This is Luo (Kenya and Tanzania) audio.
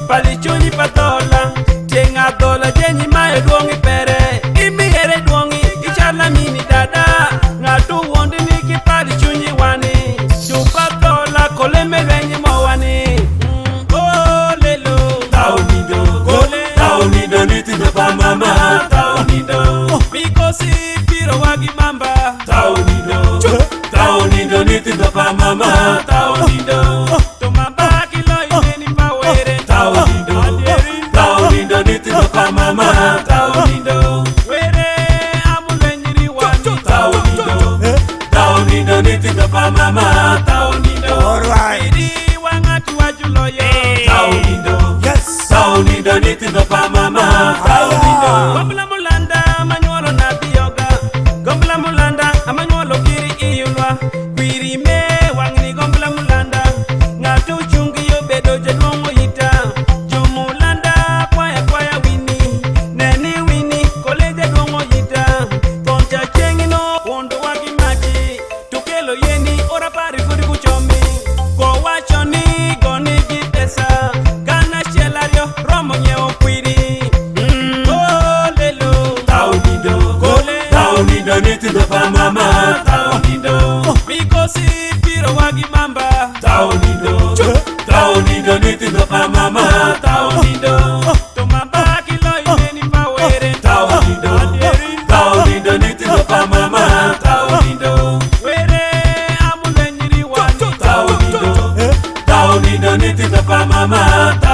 Palichuni patola, tienga dola jenyi mae duongi pere. Imi ere duongi, icharla mini dada. Ngatu wondi niki palichuni wani. Chupatola koleme venye mawani. Oh lelo, taunido, gole, taunido nitido pa mama, taunido. Mikosi piro wagi mamba, taunido, taunido nitido pa mama, taunido. Mama, taunido, were amulenyiri wani, taunido, taunido nitido pa mama, taunido, iri wangati wajuloyo, taunido, yes, taunido nitido pa mama, taunido. Gombla mulanda manyolo na biyoga, gombla mulanda amanyolo kiri iyulwa, kwiri me wangni gombla mulanda, ngatu chungi yo bedo jedwongo yita. Nitido pa mama, taunido. Mikosi piro wagi mamba, taunido. Taunido nitido pa mama, taunido. Tomamba kilo ineni mawere, taunido. Taunido nitido pa mama, taunido. Were amulenyiri wani, taunido. Taunido nitido pa mama, taunido.